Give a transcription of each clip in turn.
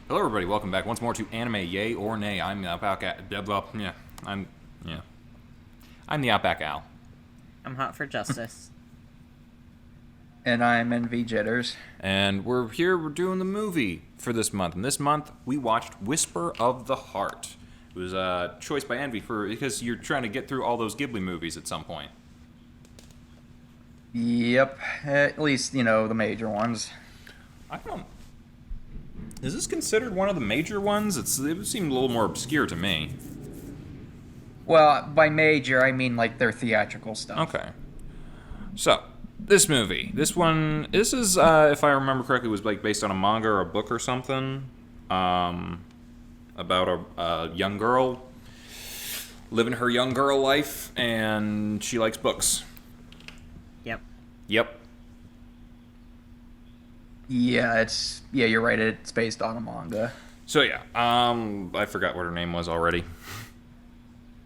Hello, everybody. Welcome back once more to Anime Yay or Nay. I'm the I'm yeah, I'm the Outback Al. I'm hot for justice. And I'm NV Jitters. And we're here. We're doing the movie for this month. And this month we watched Whisper of the Heart. It was a choice by Envy because you're trying to get through all those Ghibli movies at some point. Yep, at least, the major ones. I don't. Is this considered one of the major ones? It seemed a little more obscure to me. Well, by major, I mean, like, their theatrical stuff. Okay. So, this movie. This is, if I remember correctly, was like based on a manga or a book or something. About a young girl living her young girl life, and she likes books. Yep. Yep. Yeah, you're right, it's based on a manga. So yeah, I forgot what her name was already.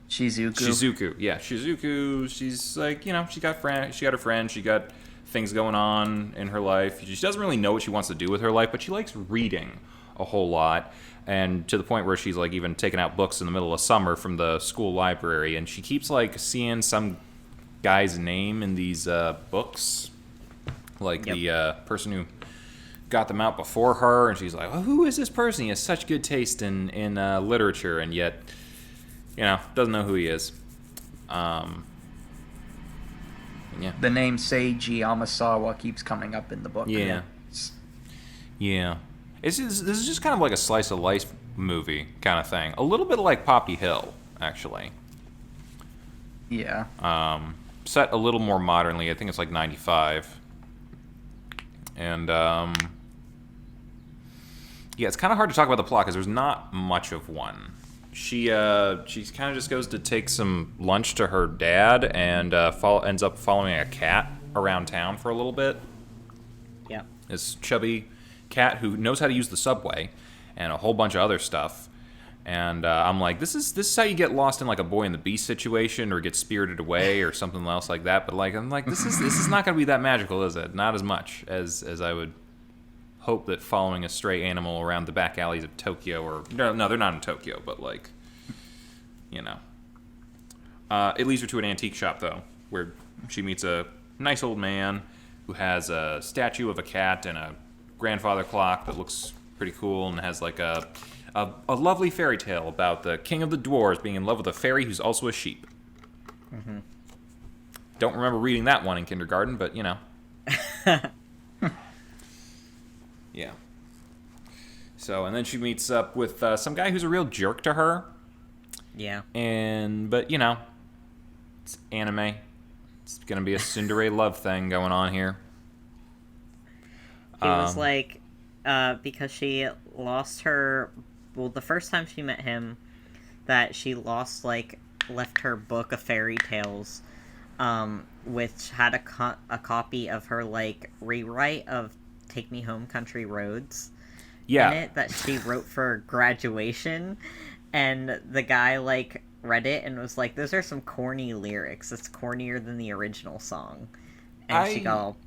Shizuku. Yeah, Shizuku. She's like, she got her friend, she got things going on in her life. She doesn't really know what she wants to do with her life, but she likes reading a whole lot, and to the point where she's like even taking out books in the middle of summer from the school library, and she keeps like seeing some guy's name in these books, like the person who got them out before her, and she's like, oh, who is this person? He has such good taste in literature, and yet, doesn't know who he is. Yeah. The name Seiji Yamasawa keeps coming up in the book. Yeah. Yeah. This is just kind of like a slice of life movie kind of thing. A little bit like Poppy Hill, actually. Yeah. Set a little more modernly. I think it's like 95. And, yeah, it's kind of hard to talk about the plot because there's not much of one. She kind of just goes to take some lunch to her dad and ends up following a cat around town for a little bit. Yep. This chubby cat who knows how to use the subway and a whole bunch of other stuff. And I'm like, this is how you get lost in like a Boy and the Beast situation or get spirited away or something else like that. But I'm like, this is not going to be that magical, is it? Not as much as I would hope that following a stray animal around the back alleys of Tokyo, or no, they're not in Tokyo, but like, it leads her to an antique shop though, where she meets a nice old man who has a statue of a cat and a grandfather clock that looks pretty cool and has like a lovely fairy tale about the king of the dwarves being in love with a fairy who's also a sheep. Mm-hmm. Don't remember reading that one in kindergarten, but yeah. So, and then she meets up with some guy who's a real jerk to her. Yeah. But it's anime. It's gonna be a tsundere love thing going on here. He was like, because she lost her. Well, the first time she met him, that she left her book of fairy tales, which had a copy of her rewrite of "Take Me Home, Country Roads." Yeah. In it that she wrote for graduation, and the guy read it and was like, "Those are some corny lyrics. It's cornier than the original song," and she got all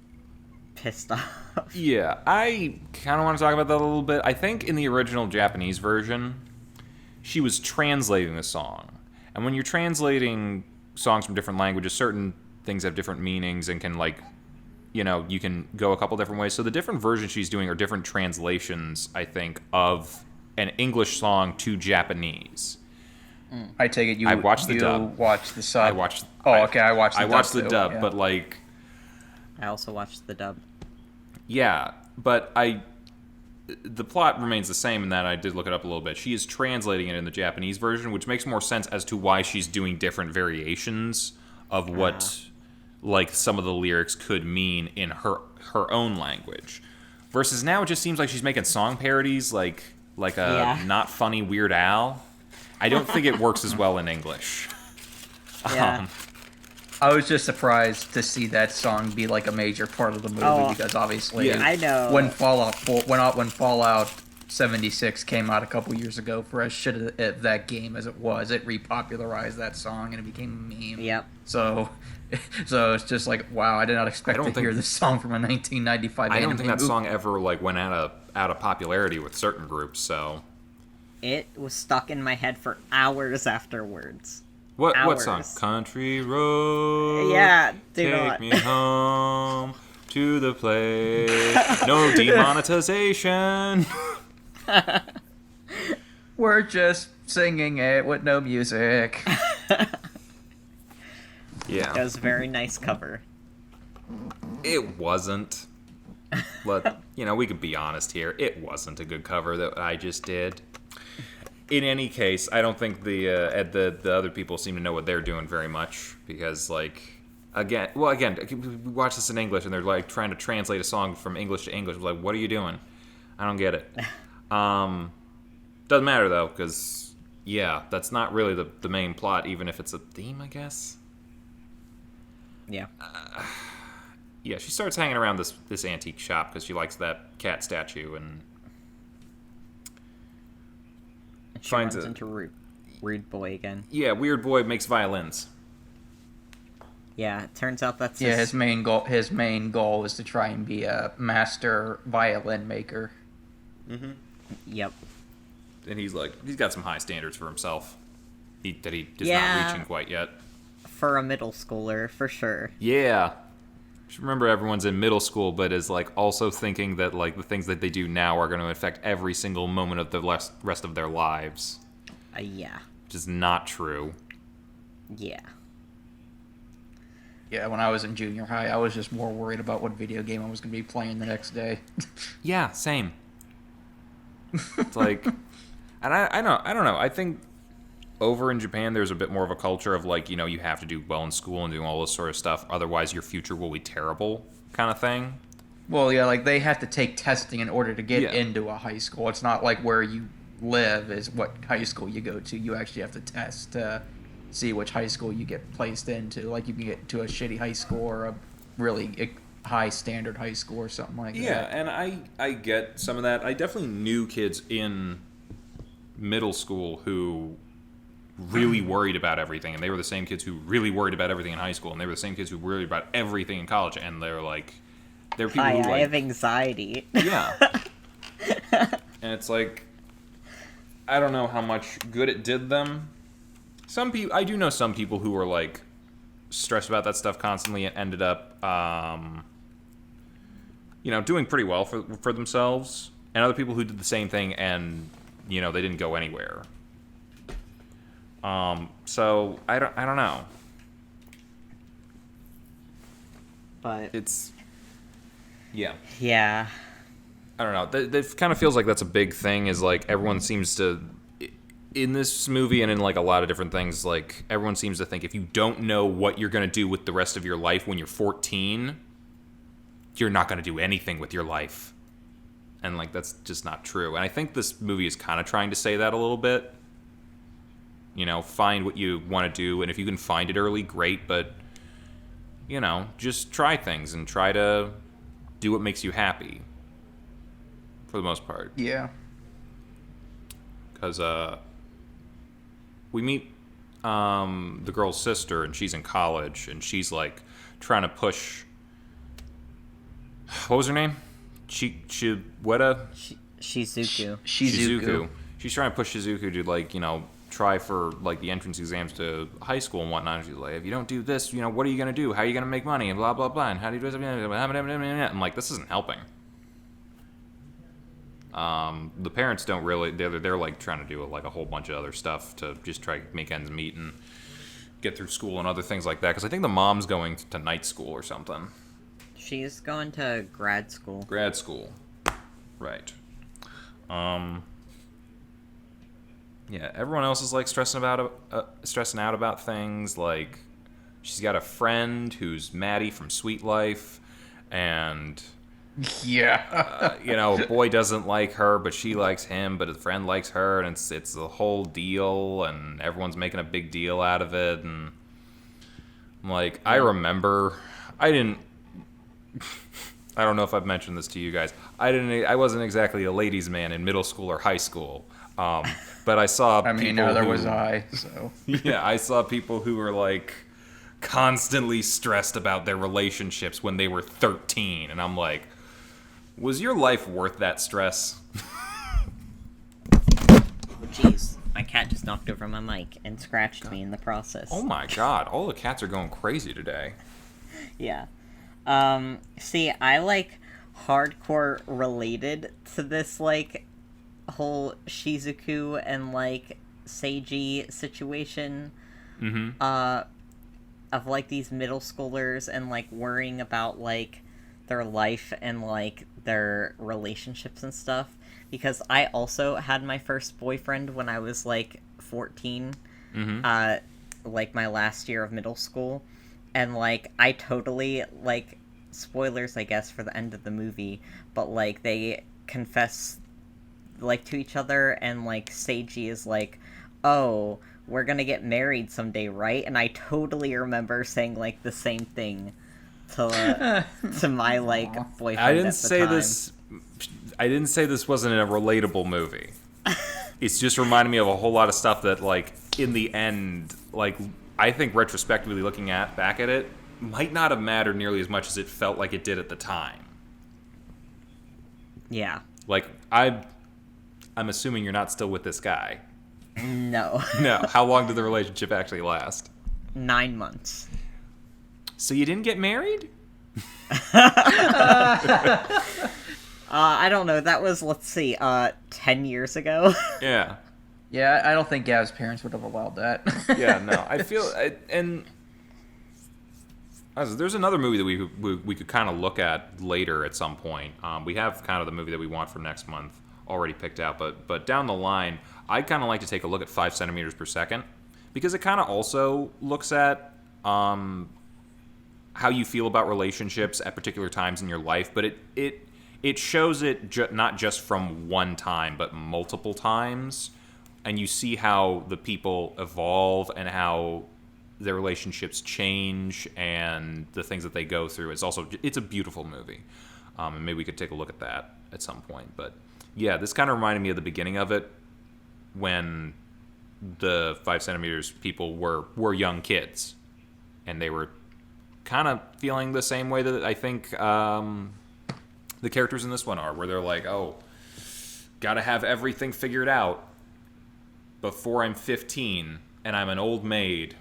pissed off. Yeah, I kind of want to talk about that a little bit. I think in the original Japanese version, she was translating the song. And when you're translating songs from different languages, certain things have different meanings and can, you can go a couple different ways. So the different versions she's doing are different translations, I think, of an English song to Japanese. I take it I watched the dub. Watched the sub. I watched the dub, yeah. but I also watched the dub. Yeah, but the plot remains the same in that I did look it up a little bit. She is translating it in the Japanese version, which makes more sense as to why she's doing different variations of what some of the lyrics could mean in her own language. Versus now it just seems like she's making song parodies like not funny Weird Al. I don't think it works as well in English. Yeah. I was just surprised to see that song be a major part of the movie because obviously, I know when Fallout 76 came out a couple years ago, for as shit of that game as it was, it repopularized that song and it became a meme. Yep. So it's just wow, I did not expect to hear this song from a 1995 I don't anime think that movie. song ever went out out of popularity with certain groups. So It was stuck in my head for hours afterwards. what Hours. song? Country Road. Yeah, do take not. me home to the place. No demonetization. We're just singing it with no music. Yeah. It was a very nice cover. It wasn't. But, we could be honest here. It wasn't a good cover that I just did. In any case, I don't think the other people seem to know what they're doing very much. Because, again, we watch this in English and they're, trying to translate a song from English to English. We're like, what are you doing? I don't get it. Doesn't matter, though, because, that's not really the main plot, even if it's a theme, I guess. Yeah. Yeah, she starts hanging around this antique shop because she likes that cat statue, and She runs into Rude Boy again. Yeah, Weird Boy makes violins. Yeah, it turns out that's his main goal. His main goal is to try and be a master violin maker. Mm-hmm. Yep. And he's got some high standards for himself. That he is Yeah. not reaching quite yet. For a middle schooler, for sure. Yeah. Just remember, everyone's in middle school, but is also thinking that the things that they do now are going to affect every single moment of the rest of their lives. Yeah. Which is not true. Yeah. Yeah, when I was in junior high, I was just more worried about what video game I was going to be playing the next day. Yeah, same. It's and I don't know. I think over in Japan, there's a bit more of a culture of you have to do well in school and doing all this sort of stuff, otherwise your future will be terrible, kind of thing. Well, yeah, they have to take testing in order to get into a high school. It's not like where you live is what high school you go to. You actually have to test to see which high school you get placed into. Like, you can get to a shitty high school or a really high standard high school or something like that. Yeah, and I get some of that. I definitely knew kids in middle school who really worried about everything, and they were the same kids who really worried about everything in high school, and they were the same kids who worried about everything in college, and they're people Hi, who I have anxiety. Yeah. And it's I don't know how much good it did them. I do know some people who were stressed about that stuff constantly and ended up doing pretty well for themselves, and other people who did the same thing and they didn't go anywhere. So I don't know. But It's yeah. yeah. I don't know. That kind of feels like that's a big thing. Is everyone seems to, in this movie and in a lot of different things, everyone seems to think if you don't know what you're going to do with the rest of your life when you're 14, you're not going to do anything with your life. And that's just not true. And I think this movie is kind of trying to say that a little bit. Find what you want to do, and if you can find it early, great, but just try things and try to do what makes you happy. For the most part. Yeah. Because we meet the girl's sister, and she's in college, and she's trying to push. What was her name? Shizuku. Shizuku. She's trying to push Shizuku to try for the entrance exams to high school and whatnot. And she's like, if you don't do this, what are you gonna do? How are you gonna make money? And blah blah blah. And how do you do this? I'm this isn't helping. The parents don't really. They're trying to do a whole bunch of other stuff to just try to make ends meet and get through school and other things like that. Because I think the mom's going to night school or something. She's going to grad school. Grad school, right? Yeah, everyone else is stressing out about things. She's got a friend who's Maddie from Sweet Life, and yeah, a boy doesn't like her, but she likes him, but his friend likes her, and it's the whole deal, and everyone's making a big deal out of it, and I remember, I don't know if I've mentioned this to you guys. I wasn't exactly a ladies' man in middle school or high school. But I saw neither was I, so. Yeah, I saw people who were constantly stressed about their relationships when they were 13, and I'm Was your life worth that stress? Oh, jeez. My cat just knocked over my mic and scratched me in the process. Oh my god, all the cats are going crazy today. Yeah. See, I, like, hardcore related to this, like, whole Shizuku and, like, Seiji situation. Mm-hmm. Of, like, these middle schoolers and, like, worrying about, like, their life and, like, their relationships and stuff. Because I also had my first boyfriend when I was, like, 14. Mm-hmm. Like, my last year of middle school. And, like, I totally, like, spoilers, I guess, for the end of the movie, but, like, they confess, like, to each other, and, like, Seiji is like, oh, we're gonna get married someday, right? And I totally remember saying, like, the same thing to my, like, boyfriend I didn't at the say time. this. I didn't say this wasn't a relatable movie. It's just reminded me of a whole lot of stuff that, like, in the end, like, I think retrospectively looking back at it, might not have mattered nearly as much as it felt like it did at the time. Yeah. Like, I'm assuming you're not still with this guy. No. No. How long did the relationship actually last? 9 months. So you didn't get married? I don't know, that was, let's see, 10 years ago? Yeah. Yeah, I don't think Gav's parents would have allowed that. Yeah, no. I feel... there's another movie that we could kind of look at later at some point. We have kind of the movie that we want for next month already picked out, but down the line, I'd kind of like to take a look at 5 centimeters per second, because it kind of also looks at how you feel about relationships at particular times in your life, but it shows it not just from one time, but multiple times, and you see how the people evolve and how their relationships change and the things that they go through. It's a beautiful movie, and maybe we could take a look at that at some point. But yeah, this kind of reminded me of the beginning of it, when the 5 centimeters people were young kids, and they were kind of feeling the same way that I think the characters in this one are, where they're like, oh, gotta have everything figured out before I'm 15 and I'm an old maid.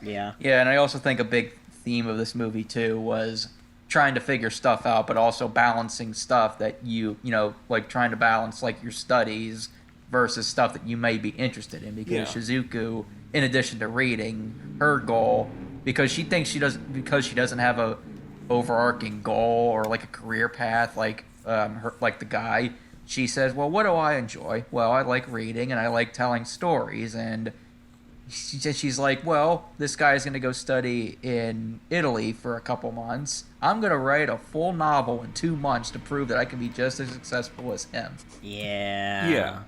Yeah. Yeah, and I also think a big theme of this movie too was trying to figure stuff out, but also balancing stuff that you know, like trying to balance like your studies versus stuff that you may be interested in. Because Shizuku, in addition to reading, her goal, because she doesn't have a overarching goal or like a career path like the guy, she says, well, what do I enjoy? Well, I like reading and I like telling stories. And she's like, well, this guy's going to go study in Italy for a couple months. I'm going to write a full novel in 2 months to prove that I can be just as successful as him. Yeah. Yeah.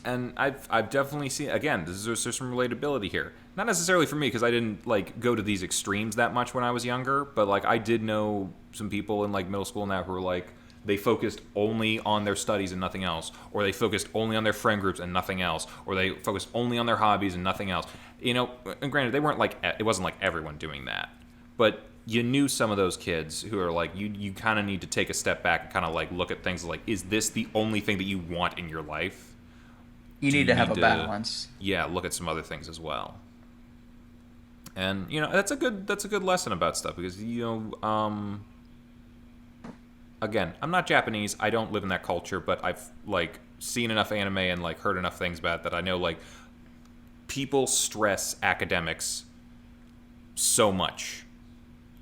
And I've definitely seen, again, there's some relatability here. Not necessarily for me, because I didn't like go to these extremes that much when I was younger, but like I did know some people in like middle school now who were like, they focused only on their studies and nothing else, or they focused only on their friend groups and nothing else, or they focused only on their hobbies and nothing else. You know, and granted, it wasn't like everyone doing that, but you knew some of those kids who are like, you kind of need to take a step back and kind of like look at things like, is this the only thing that you want in your life? You need to have a balance. Yeah, look at some other things as well. And you know, that's a good lesson about stuff, because you know, again, I'm not Japanese. I don't live in that culture, but I've like seen enough anime and like heard enough things about it that I know like people stress academics so much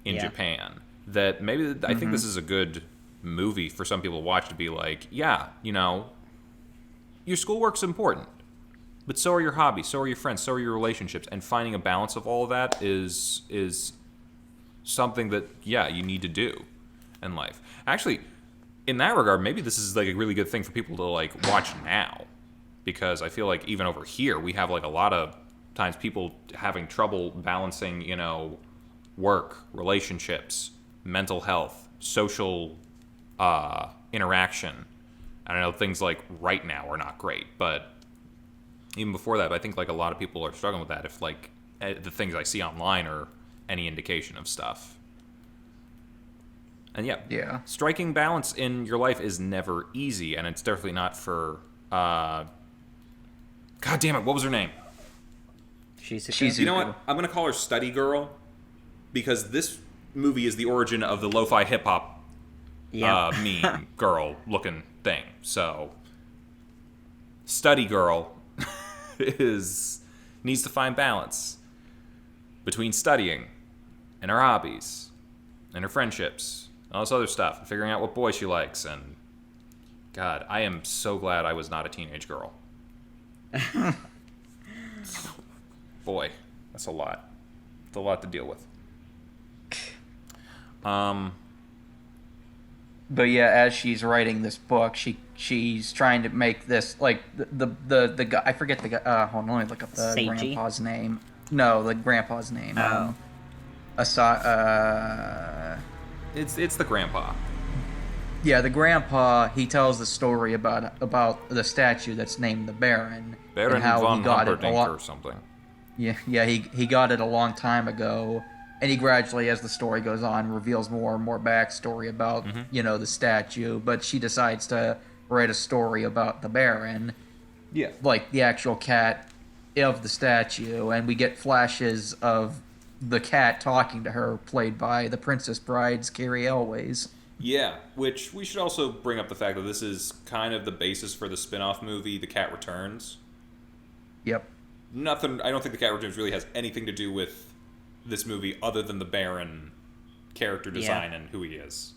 in Japan that maybe I think this is a good movie for some people to watch, to be like, yeah, you know, your schoolwork's important, but so are your hobbies, so are your friends, so are your relationships, and finding a balance of all of that is something that, yeah, you need to do in life. Actually, in that regard, maybe this is like a really good thing for people to like watch now, because I feel like even over here we have like a lot of times people having trouble balancing, you know, work, relationships, mental health, social interaction. I know things like right now are not great, but even before that, I think like a lot of people are struggling with that, if like the things I see online are any indication of stuff. And Yeah. striking balance in your life is never easy, and it's definitely not for. God damn it! What was her name? Shizuku. You know what? I'm gonna call her Study Girl, because this movie is the origin of the lo-fi hip hop meme girl looking thing. So, Study Girl needs to find balance between studying and her hobbies and her friendships and all this other stuff, and figuring out what boy she likes. And God, I am so glad I was not a teenage girl. Boy, that's a lot. It's a lot to deal with. But yeah, as she's writing this book, she's trying to make this like the guy. I forget the guy. Hold on, let me look up the Seiji? grandpa's name. No, the grandpa's name. Oh. It's the grandpa. Yeah, the grandpa. He tells the story about the statue that's named the Baron. Baron and how von he got it Humperdinck or something. Yeah, he got it a long time ago, and he gradually, as the story goes on, reveals more and more backstory about the statue. But she decides to write a story about the Baron, like the actual cat of the statue, and we get flashes of the cat talking to her, played by the Princess Bride's Carrie Elways. Yeah, which we should also bring up the fact that this is kind of the basis for the spin-off movie, The Cat Returns. Yep. Nothing. I don't think The Cat Returns really has anything to do with this movie other than the Baron character design and who he is.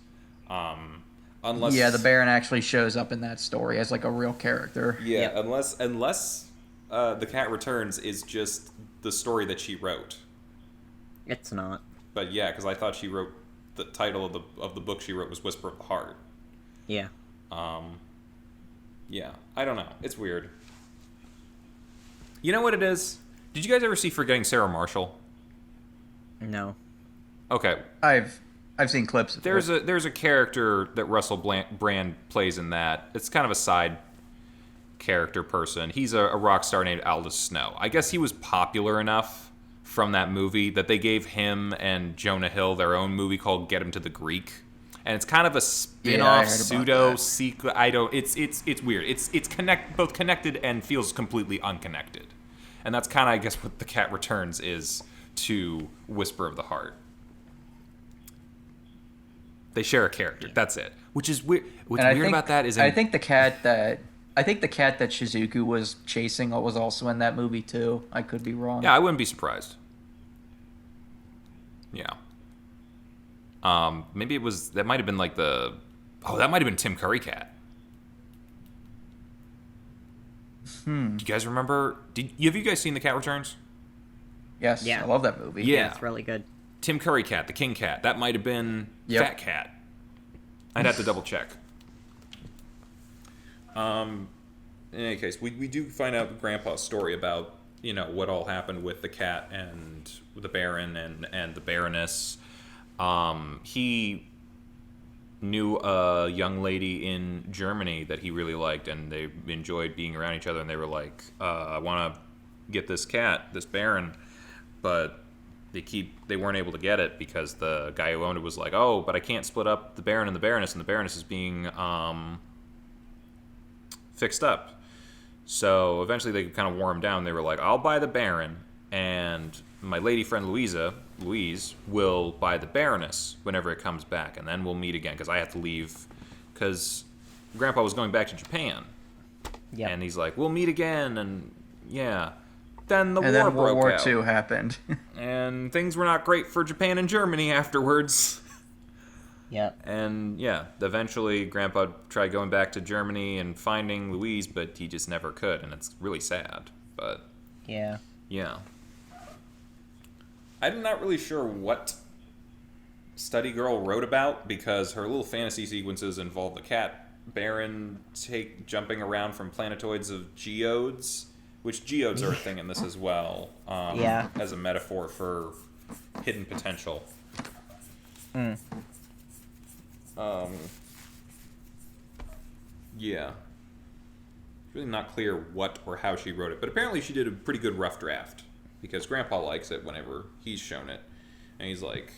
Unless the Baron actually shows up in that story as like a real character. Yeah, unless The Cat Returns is just the story that she wrote. It's not. But yeah, because I thought she wrote the title of the book she wrote was Whisper of the Heart. Yeah. Yeah, I don't know. It's weird. You know what it is? Did you guys ever see Forgetting Sarah Marshall? No. Okay. I've seen clips of it. There's a character that Russell Brand plays in that. It's kind of a side character person. He's a rock star named Aldous Snow. I guess he was popular enough from that movie that they gave him and Jonah Hill their own movie called Get Him to the Greek. And it's kind of a spin-off pseudo sequel. It's weird. It's both connected and feels completely unconnected. And that's kind of, I guess, what The Cat Returns is to Whisper of the Heart. They share a character. That's it. Which is weird. What's weird about that is I think the cat that Shizuku was chasing was also in that movie too. I could be wrong. Yeah, I wouldn't be surprised. Yeah. Maybe that might have been like that might have been Tim Curry Cat. Do you guys remember? Have you guys seen The Cat Returns? Yes, yeah. I love that movie. Yeah, it's really good. Tim Curry Cat, the King Cat. That might have been Fat Cat. I'd have to double check. In any case, we do find out Grandpa's story about what all happened with the cat and the Baron and the Baroness. He knew a young lady in Germany that he really liked, and they enjoyed being around each other, and they were like, I want to get this cat, this Baron, but they weren't able to get it because the guy who owned it was like, oh, but I can't split up the Baron and the Baroness is being fixed up. So eventually they kind of wore him down. They were like, I'll buy the Baron, and my lady friend Louise will buy the Baroness whenever it comes back, and then we'll meet again because I have to leave because Grandpa was going back to Japan. Yeah. And he's like, we'll meet again, and yeah. Then the war broke out. World War II happened. And things were not great for Japan and Germany afterwards. Yeah. And yeah, eventually Grandpa tried going back to Germany and finding Louise, but he just never could, and it's really sad. But yeah. I'm not really sure what Study Girl wrote about, because her little fantasy sequences involve the cat Baron jumping around from planetoids of geodes, which geodes are a thing in this as well, as a metaphor for hidden potential. Yeah. It's really not clear what or how she wrote it, but apparently she did a pretty good rough draft, because Grandpa likes it whenever he's shown it. And he's like,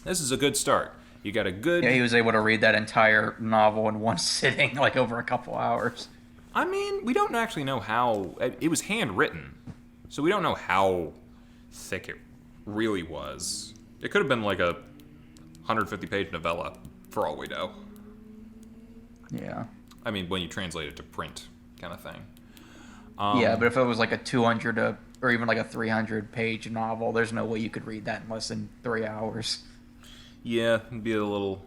this is a good start. You got a good. Yeah, he was able to read that entire novel in one sitting, like over a couple hours. I mean, we don't actually know how. It was handwritten, so we don't know how thick it really was. It could have been like a 150-page novella, for all we know. Yeah. I mean, when you translate it to print, kind of thing. Yeah, but if it was like a 200 or even like a 300-page novel, there's no way you could read that in less than 3 hours. Yeah, it'd be a little.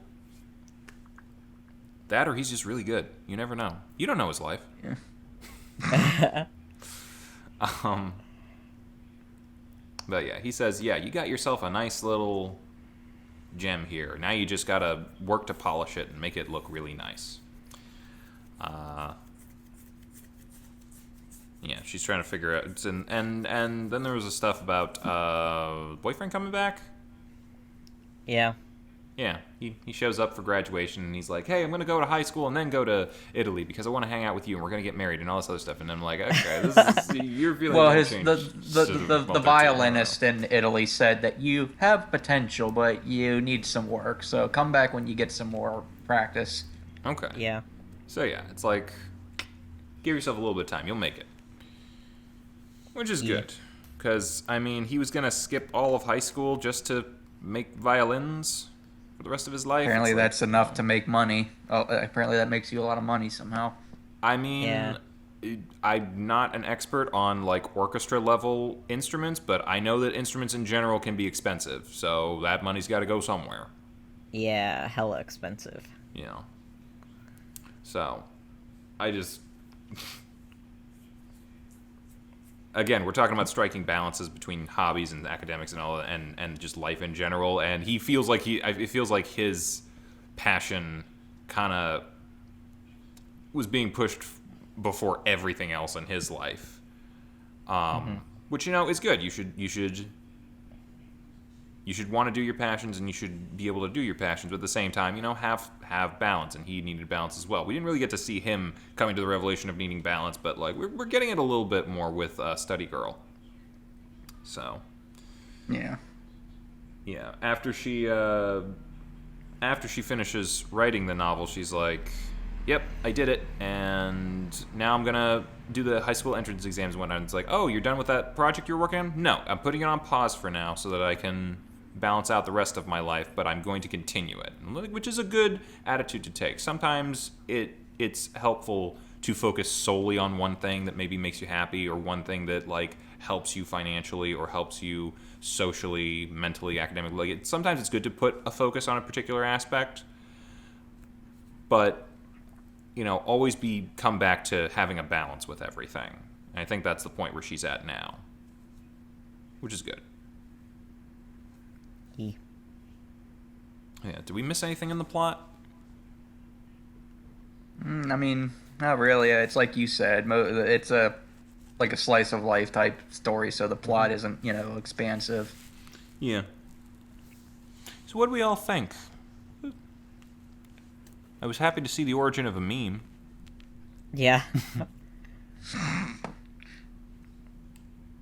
That or he's just really good. You never know. You don't know his life. Yeah. But yeah, he says, yeah, you got yourself a nice little gem here. Now you just gotta work to polish it and make it look really nice. Yeah, she's trying to figure out, and then there was the stuff about boyfriend coming back. Yeah. Yeah, he shows up for graduation and he's like, hey, I'm gonna go to high school and then go to Italy because I want to hang out with you and we're gonna get married and all this other stuff. And I'm like, okay, this is you're feeling. Well, the violinist in Italy said that you have potential, but you need some work. So come back when you get some more practice. Okay. Yeah. So yeah, it's like, give yourself a little bit of time, you'll make it. Which is good, because I mean, he was gonna skip all of high school just to make violins for the rest of his life. Apparently, that's enough to make money. Oh, apparently, that makes you a lot of money somehow. I mean, I'm not an expert on like orchestra level instruments, but I know that instruments in general can be expensive, so that money's got to go somewhere. Yeah, hella expensive. You know. So, I just. Again, we're talking about striking balances between hobbies and academics and all, and just life in general. And he feels like it feels like his passion kind of was being pushed before everything else in his life, which is good. You should want to do your passions, and you should be able to do your passions, but at the same time, have balance, and he needed balance as well. We didn't really get to see him coming to the revelation of needing balance, but like we're getting it a little bit more with Study Girl. So, yeah. After she finishes writing the novel, she's like, "Yep, I did it, and now I'm gonna do the high school entrance exams and whatnot." And it's like, "Oh, you're done with that project you're working on?" "No, I'm putting it on pause for now so that I can balance out the rest of my life, but I'm going to continue it," which is a good attitude to take. Sometimes it's helpful to focus solely on one thing that maybe makes you happy, or one thing that like helps you financially or helps you socially, mentally, academically. Sometimes it's good to put a focus on a particular aspect, but always come back to having a balance with everything. And I think that's the point where she's at now, which is good. Yeah. Did we miss anything in the plot? I mean, not really. It's like you said. It's a slice of life type story, so the plot isn't expansive. Yeah. So what do we all think? I was happy to see the origin of a meme. Yeah.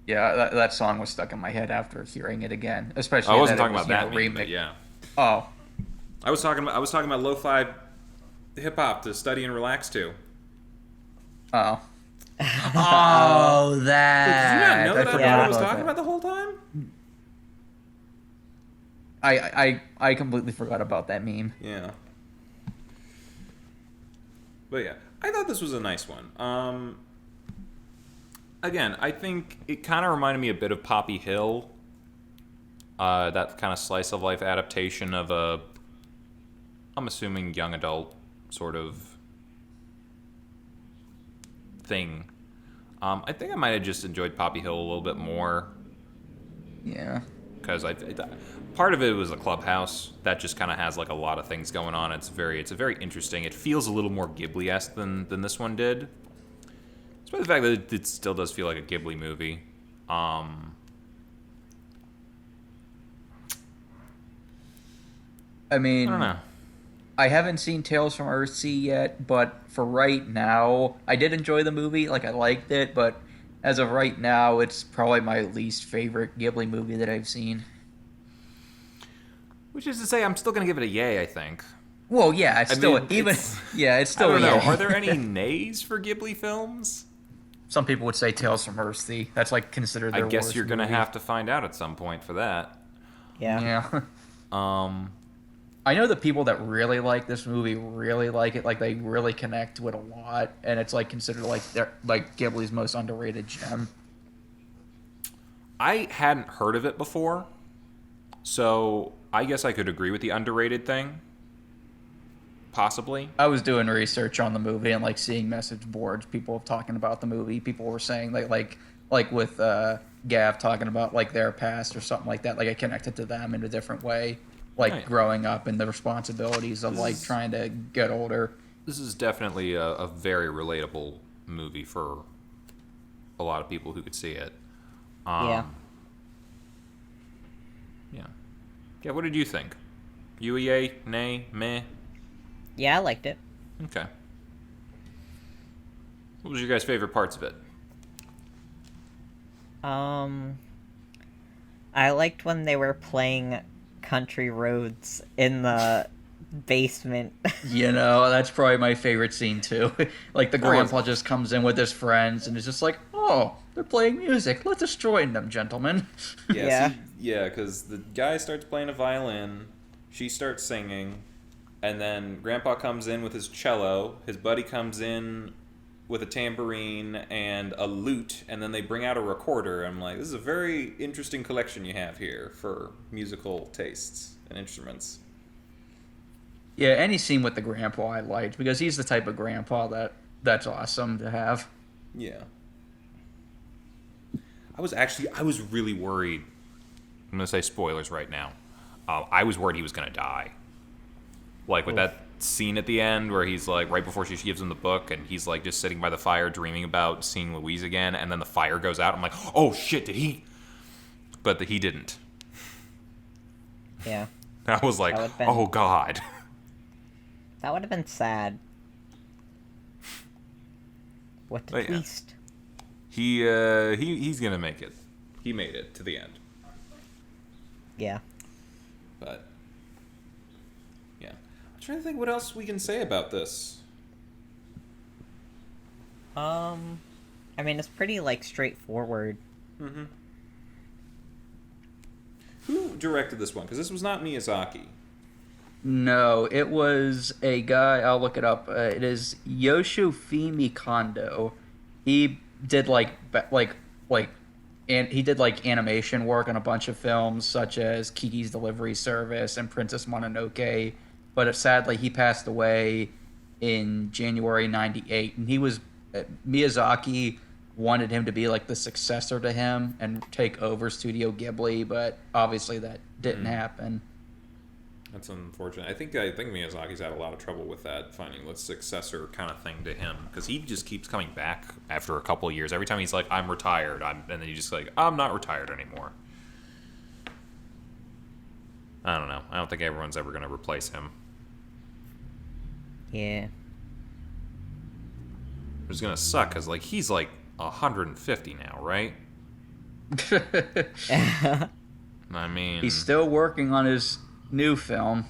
Yeah, that song was stuck in my head after hearing it again, especially. I wasn't talking about that meme, but yeah. Oh. I was talking about lo-fi hip hop to study and relax to. Oh. Oh, that. Wait, did you not know that I thought I was talking that. about the whole time? I completely forgot about that meme. Yeah. But yeah, I thought this was a nice one. Again, I think it kind of reminded me a bit of Poppy Hill. That kind of slice of life adaptation of I'm assuming young adult sort of thing. I think I might have just enjoyed Poppy Hill a little bit more. Yeah. Because part of it was a clubhouse that just kind of has like a lot of things going on. It's very interesting. It feels a little more Ghibli-esque than this one did. Despite the fact that it still does feel like a Ghibli movie. I mean, don't know. I haven't seen Tales from Earthsea yet, but for right now, I did enjoy the movie. Like, I liked it, but as of right now, it's probably my least favorite Ghibli movie that I've seen. Which is to say, I'm still going to give it a yay, I think. Well, yeah, it's still it's still. I don't know. Yeah. Are there any nays for Ghibli films? Some people would say Tales from Earthsea. That's like considered their I guess worst you're going to movie. have to find out at some point for that. Yeah. Yeah. I know the people that really like this movie really like it. Like they really connect with a lot, and it's like considered like Ghibli's most underrated gem. I hadn't heard of it before, so I guess I could agree with the underrated thing. Possibly. I was doing research on the movie and like seeing message boards, people talking about the movie. People were saying like with Gav talking about like their past or something like that. Like I connected to them in a different way, like growing up and the responsibilities of like trying to get older. This is definitely a very relatable movie for a lot of people who could see it. Yeah. Yeah. Yeah, what did you think? You a yay, nay, meh? Yeah, I liked it. Okay. What was your guys' favorite parts of it? I liked when they were playing Country Roads in the basement. You know, that's probably my favorite scene too. Like the grandpa just comes in with his friends and is just like, "Oh, they're playing music. Let us join them, gentlemen." Yeah, because the guy starts playing a violin, she starts singing, and then Grandpa comes in with his cello, his buddy comes in with a tambourine and a lute, and then they bring out a recorder. I'm like, this is a very interesting collection you have here for musical tastes and instruments. Yeah, any scene with the grandpa I liked because he's the type of grandpa that's awesome to have. Yeah. I was really worried. I'm going to say spoilers right now. I was worried he was going to die. Like with that scene at the end where he's like, right before she gives him the book, and he's like just sitting by the fire dreaming about seeing Louise again, and then the fire goes out. I'm like, oh shit, did he? But he didn't. Yeah. I was like, oh god. That would have been sad. What a Yeah. twist. He's gonna make it. He made it to the end. Yeah. But yeah, I'm trying to think what else we can say about this. I mean, it's pretty like straightforward. Mm-hmm. Who directed this one? Because this was not Miyazaki. No, it was a guy. I'll look it up. It is Yoshifumi Kondo. He did and he did like animation work on a bunch of films such as Kiki's Delivery Service and Princess Mononoke. But sadly, he passed away in January '98, and he was Miyazaki wanted him to be like the successor to him and take over Studio Ghibli, but obviously that didn't happen. That's unfortunate. I think Miyazaki's had a lot of trouble with that, finding the successor kind of thing to him, because he just keeps coming back after a couple of years. Every time he's like, "I'm retired," and then he's just like, "I'm not retired anymore." I don't know. I don't think everyone's ever going to replace him. Yeah. It's going to suck because like he's like 150 now, right? I mean, He's still working on his new film.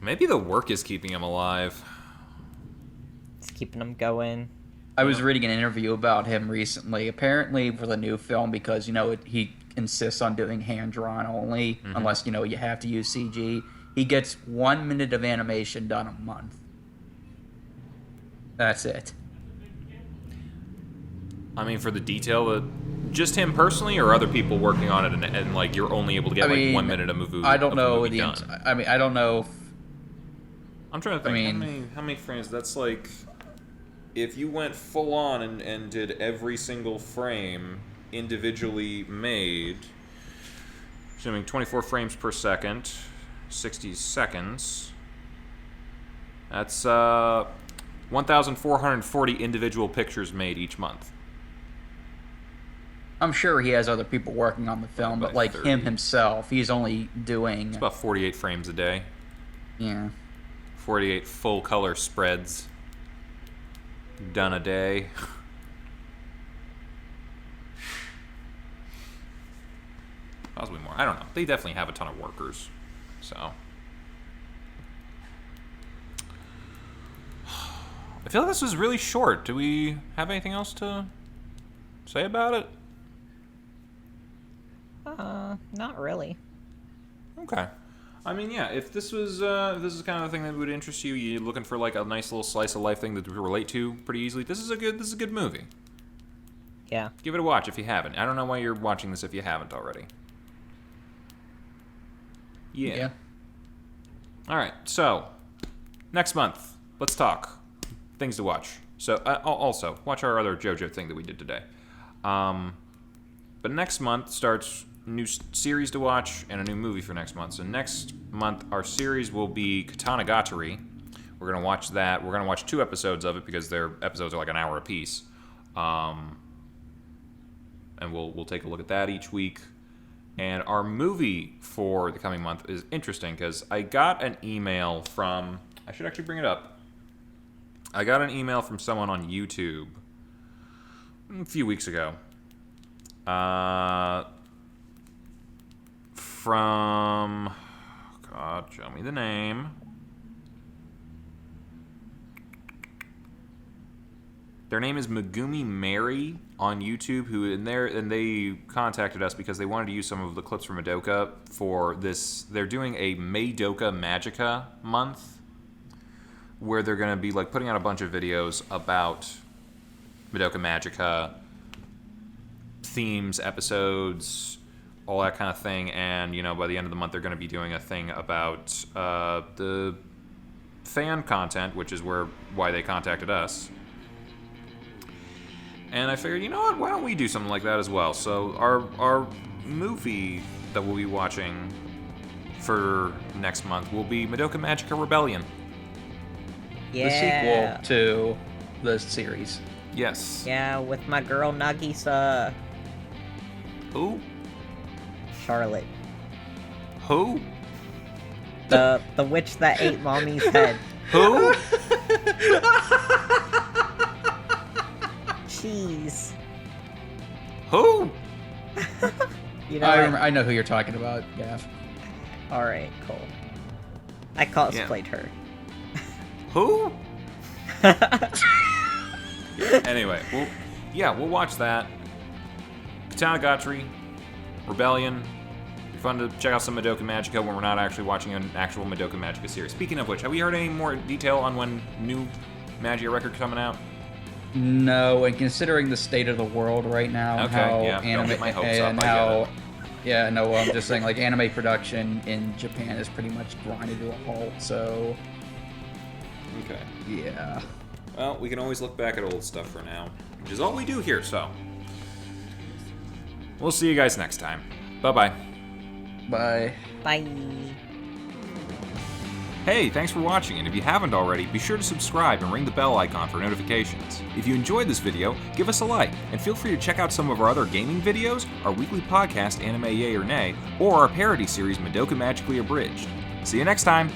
Maybe the work is keeping him alive. It's keeping them going. I was reading an interview about him recently. Apparently, for the new film, because he insists on doing hand drawn only, unless you have to use CG. He gets 1 minute of animation done a month. That's it. I mean, for the detail, just him personally, or other people working on it, and like you're only able to get 1 minute of movie. I don't know I don't know. I'm trying to think. How many frames? That's like, if you went full on and did every single frame individually made, assuming 24 frames per second, 60 seconds. That's 1,440 individual pictures made each month. I'm sure he has other people working on the film, but like 30. him himself, he's only doing... It's about 48 frames a day. Yeah. 48 full color spreads done a day. Possibly more. I don't know. They definitely have a ton of workers. So. I feel like this was really short. Do we have anything else to say about it? Not really. Okay. I mean, yeah, if this was if this is kind of the thing that would interest you, you're looking for like a nice little slice of life thing that we relate to pretty easily, this is a good movie. Yeah. Give it a watch if you haven't. I don't know why you're watching this if you haven't already. Yeah. All right. So, next month, let's talk things to watch. So, also watch our other JoJo thing that we did today. But next month starts a new series to watch and a new movie for next month. So next month, our series will be Katanagatari. We're going to watch that. We're going to watch 2 episodes of it because their episodes are like an hour apiece. And we'll take a look at that each week. And our movie for the coming month is interesting because I got an email from... I should actually bring it up. I got an email from someone on YouTube a few weeks ago. From... God, show me the name. Their name is Megumi Mary on YouTube, and they contacted us because they wanted to use some of the clips from Madoka for this. They're doing a Madoka Magica month where they're going to be like putting out a bunch of videos about Madoka Magica themes, episodes, all that kind of thing. And by the end of the month, they're going to be doing a thing about the fan content, which is why they contacted us. And I figured, you know what? Why don't we do something like that as well? So our movie that we'll be watching for next month will be Madoka Magica Rebellion. Yeah. The sequel to the series. Yes. Yeah, with my girl Nagisa. Who? Charlotte. Who? The witch that ate Mommy's head. Who? Jeez. Who? You know what? I know who you're talking about, Gav. Alright, cool. I cosplayed her. Who? Anyway, we'll watch that. Katanagatari, Rebellion. It'd be fun to check out some Madoka Magica when we're not actually watching an actual Madoka Magica series. Speaking of which, have we heard any more detail on when new Magia record coming out? No, and considering the state of the world right now, Okay, how yeah, don't anime get my hopes up, and I how, get it. yeah, no, I'm just saying like anime production in Japan is pretty much grinded to a halt. So, Okay. yeah. Well, we can always look back at old stuff for now, which is all we do here, so. We'll see you guys next time. Bye-bye. Bye. Bye. Hey, thanks for watching, and if you haven't already, be sure to subscribe and ring the bell icon for notifications. If you enjoyed this video, give us a like, and feel free to check out some of our other gaming videos, our weekly podcast, Anime Yay or Nay, or our parody series, Madoka Magically Abridged. See you next time!